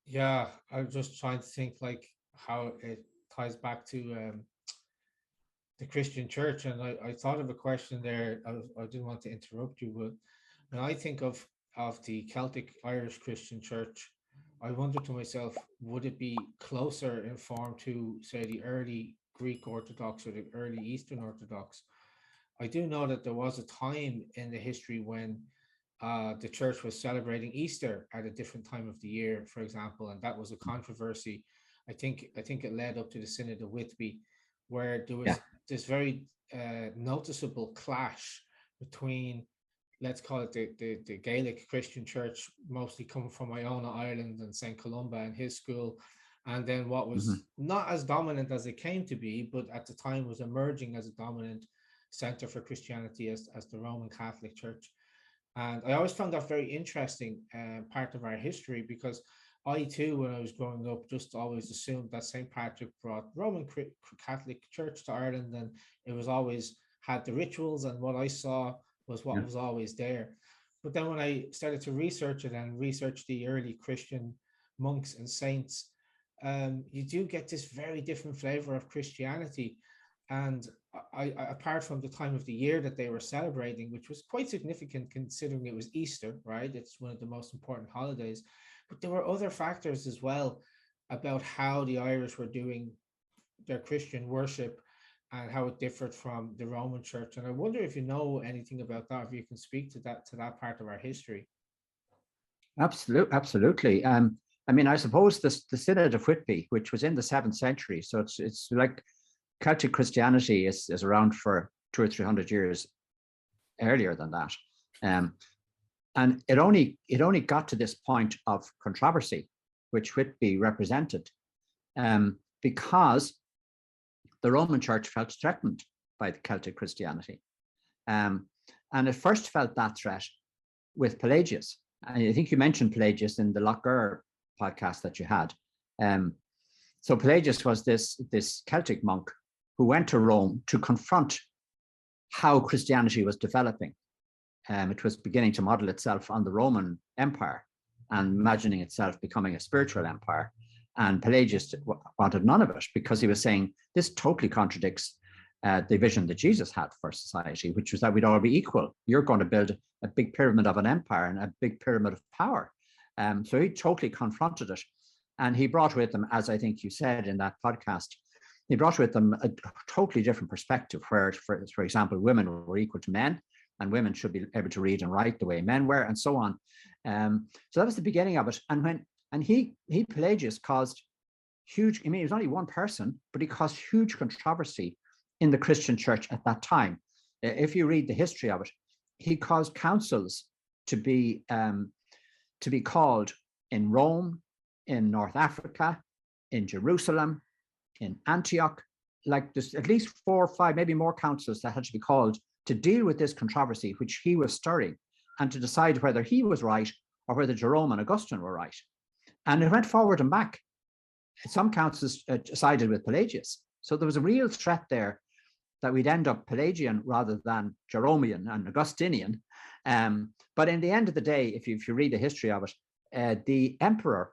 Yeah, I was just trying to think like how it ties back to the Christian church, and I thought of a question there. I didn't want to interrupt you, but when I think of the Celtic Irish Christian Church, I wonder to myself, would it be closer in form to, say, the early Greek Orthodox or the early Eastern Orthodox? I do know that there was a time in the history when the church was celebrating Easter at a different time of the year, for example, and that was a controversy. I think it led up to the Synod of Whitby, where there Yeah. was this very noticeable clash between, let's call it the Gaelic Christian Church, mostly coming from Iona, Ireland, and St. Columba and his school, and then what was not as dominant as it came to be, but at the time was emerging as a dominant center for Christianity as the Roman Catholic Church. And I always found that very interesting part of our history, because I too, when I was growing up, just always assumed that St. Patrick brought Roman Catholic Church to Ireland, and it was always had the rituals, and what I saw was what was always there. But then when I started to research it and research the early Christian monks and saints, you do get this very different flavor of Christianity. And apart from the time of the year that they were celebrating, which was quite significant considering it was Easter, right? It's one of the most important holidays. But there were other factors as well about how the Irish were doing their Christian worship and how it differed from the Roman Church. And I wonder if you know anything about that, if you can speak to that part of our history. Absolutely. I mean, I suppose the Synod of Whitby, which was in the 7th century, so it's like Celtic Christianity is around for 200 or 300 years earlier than that, and it only got to this point of controversy, which Whitby represented, because the Roman Church felt threatened by the Celtic Christianity, and it first felt that threat with Pelagius. And I think you mentioned Pelagius in the Lochgar podcast that you had. So Pelagius was this Celtic monk who went to Rome to confront how Christianity was developing. It was beginning to model itself on the Roman Empire and imagining itself becoming a spiritual empire. And Pelagius wanted none of it, because he was saying this totally contradicts the vision that Jesus had for society, which was that we'd all be equal. You're going to build a big pyramid of an empire and a big pyramid of power. So he totally confronted it. And he brought with him, as I think you said in that podcast, he brought with them a totally different perspective where, for example, women were equal to men and women should be able to read and write the way men were, and so on. So that was the beginning of it. And he Pelagius caused huge, I mean, he was only one person, but he caused huge controversy in the Christian church at that time. If you read the history of it, he caused councils to be called in Rome, in North Africa, in Jerusalem, in Antioch. Like there's at least 4 or 5, maybe more councils that had to be called to deal with this controversy, which he was stirring, and to decide whether he was right or whether Jerome and Augustine were right. And it went forward and back. Some councils sided with Pelagius. So there was a real threat there that we'd end up Pelagian rather than Jeromean and Augustinian. But in the end of the day, if you read the history of it, the emperor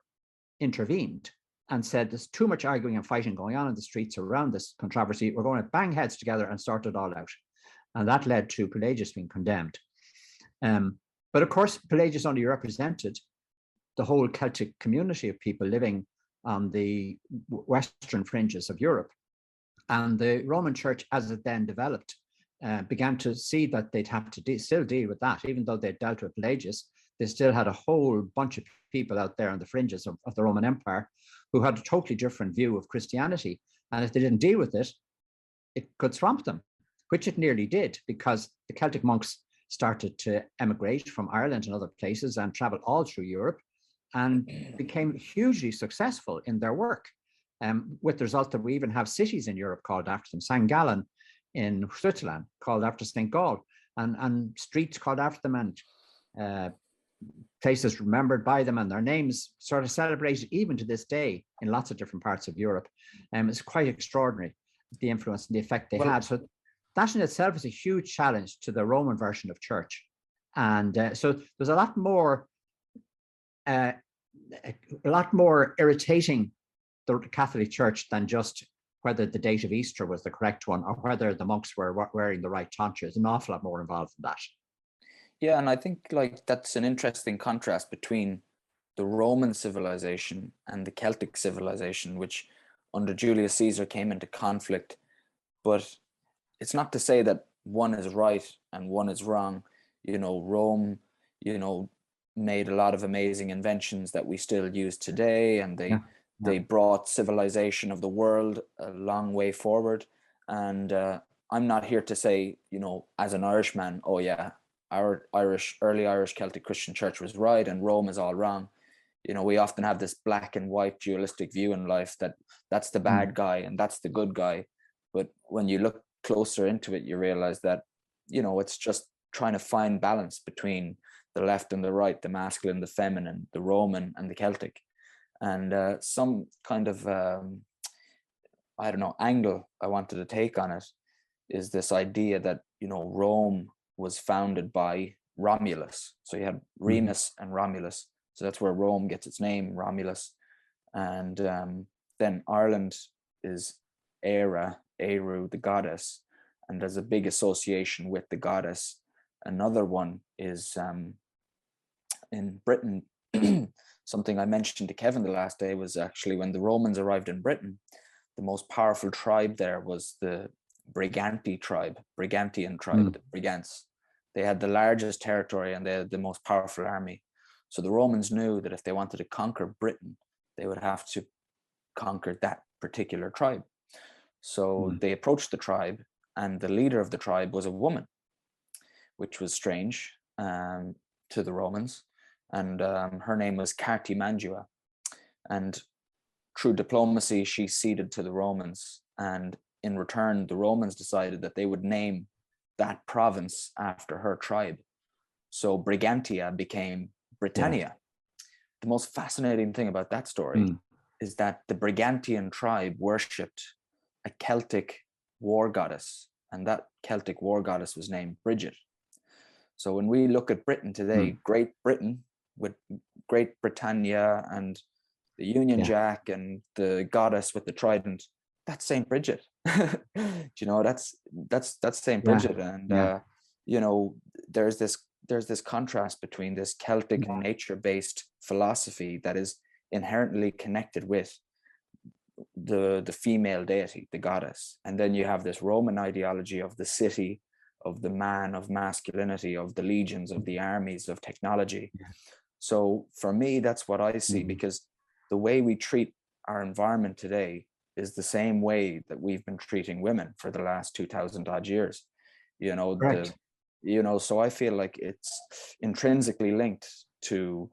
intervened and said, there's too much arguing and fighting going on in the streets around this controversy. We're going to bang heads together and sort it all out. And that led to Pelagius being condemned. But of course, Pelagius only represented the whole Celtic community of people living on the western fringes of Europe. And the Roman Church, as it then developed, began to see that they'd have to still deal with that. Even though they'd dealt with Pelagius, they still had a whole bunch of people out there on the fringes of the Roman Empire who had a totally different view of Christianity. And if they didn't deal with it, it could swamp them, which it nearly did, because the Celtic monks started to emigrate from Ireland and other places and travel all through Europe and became hugely successful in their work. With the result that we even have cities in Europe called after them. St. Gallen in Switzerland called after St. Gall, and streets called after them, and places remembered by them, and their names sort of celebrated even to this day in lots of different parts of Europe. It's quite extraordinary, the influence and the effect they had. So that in itself is a huge challenge to the Roman version of church. And so there's a lot more irritating the Catholic Church than just whether the date of Easter was the correct one or whether the monks were wearing the right tonsure. There's an awful lot more involved in that. Yeah, and I think like that's an interesting contrast between the Roman civilization and the Celtic civilization, which under Julius Caesar came into conflict. But it's not to say that one is right and one is wrong. You know, Rome, you know, made a lot of amazing inventions that we still use today, and they brought civilization of the world a long way forward. And I'm not here to say, you know, as an Irishman, oh yeah, our early Irish Celtic Christian church was right and Rome is all wrong. You know, we often have this black and white dualistic view in life that that's the bad guy and that's the good guy. But when you look closer into it, you realize that, you know, it's just trying to find balance between the left and the right, the masculine, the feminine, the Roman and the Celtic. And some kind of, I don't know, angle I wanted to take on it is this idea that, you know, Rome was founded by Romulus. So you had Remus and Romulus. So that's where Rome gets its name, Romulus. And then Ireland is Eru, the goddess, and there's a big association with the goddess. Another one is in Britain. Something I mentioned to Kevin the last day was actually when the Romans arrived in Britain, the most powerful tribe there was the Brigantian tribe, the Brigantes. They had the largest territory and they had the most powerful army. So the Romans knew that if they wanted to conquer Britain, they would have to conquer that particular tribe. So they approached the tribe, and the leader of the tribe was a woman, which was strange to the Romans. And her name was Cartimandua. And through diplomacy, she ceded to the Romans. And in return, the Romans decided that they would name that province after her tribe. So Brigantia became Britannia. The most fascinating thing about that story is that the Brigantian tribe worshipped a Celtic war goddess, and that Celtic war goddess was named Bridget. So when we look at Britain today, Great Britain with Great Britannia and the Union Jack and the goddess with the trident, that's Saint Bridget. You know, that's Saint Bridget. And you know, there's this contrast between this Celtic nature-based philosophy that is inherently connected with the female deity, the goddess, and then you have this Roman ideology of the city, of the man, of masculinity, of the legions, of the armies, of technology. So for me, that's what I see, because the way we treat our environment today is the same way that we've been treating women for the last 2,000 odd years. You know, so I feel like it's intrinsically linked to,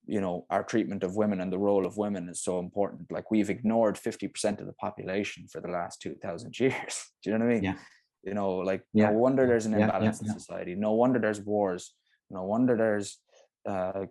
you know, our treatment of women, and the role of women is so important. Like, we've ignored 50% of the population for the last 2,000 years. Do you know what I mean? Yeah. You know, like, no wonder there's an imbalance in society. No wonder there's wars. No wonder there's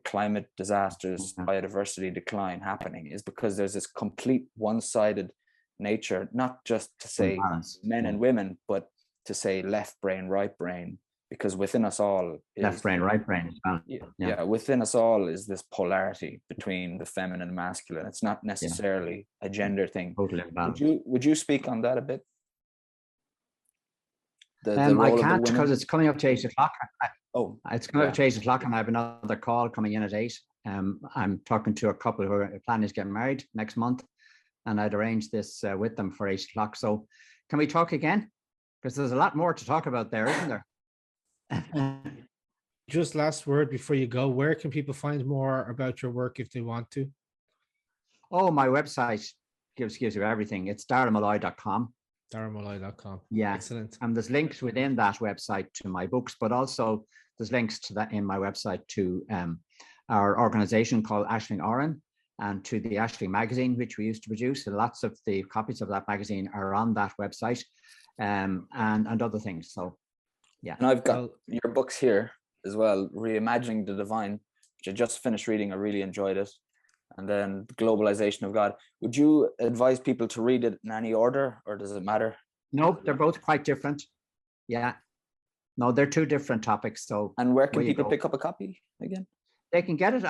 climate disasters, biodiversity decline happening, is because there's this complete one-sided nature, not just to say men and women, but to say left brain, right brain, because within us all is left brain, right brain as well. Within us all is this polarity between the feminine and masculine. It's not necessarily a gender thing. Totally. Would you speak on that a bit? I can't, because it's coming up to 8 o'clock. It's coming up to 8 o'clock, and I have another call coming in at 8. I'm talking to a couple who are planning to get married next month, and I'd arranged this with them for 8 o'clock. So can we talk again? Because there's a lot more to talk about there, isn't there? Just last word before you go, where can people find more about your work if they want to? Oh, my website gives you everything. It's daramolloy.com. daramolloy.com. Yeah, excellent. And there's links within that website to my books, but also there's links to that in my website to our organization called Aisling Oren, and to the Aisling magazine, which we used to produce. And lots of the copies of that magazine are on that website, and other things. So yeah. And I've got your books here as well, Reimagining the Divine, which I just finished reading. I really enjoyed it. And then Globalisation of God. Would you advise people to read it in any order, or does it matter? No, they're both quite different. Yeah. No, they're two different topics. So, and where can people pick up a copy again? They can get it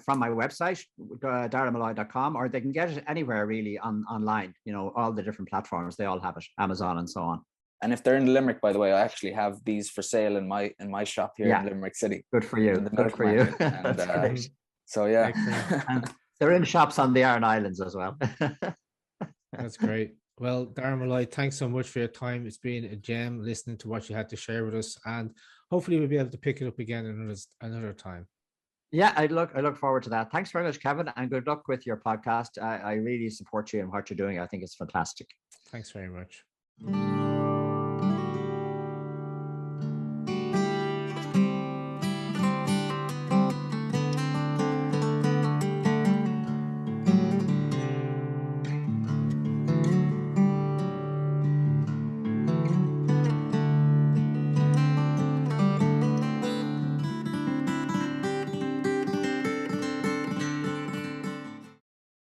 from my website, daramolloy.com, or they can get it anywhere really online. You know, all the different platforms, they all have it, Amazon and so on. And if they're in Limerick, by the way, I actually have these for sale in my shop here in Limerick City. Good for you. Good for you. And, That's great. So yeah, and they're in shops on the Aran Islands as well. That's great. Well, Dara Molloy, thanks so much for your time. It's been a gem listening to what you had to share with us, and hopefully we'll be able to pick it up again another time. Yeah, I look forward to that. Thanks very much, Kevin, and good luck with your podcast. I really support you and what you're doing. I think it's fantastic. Thanks very much.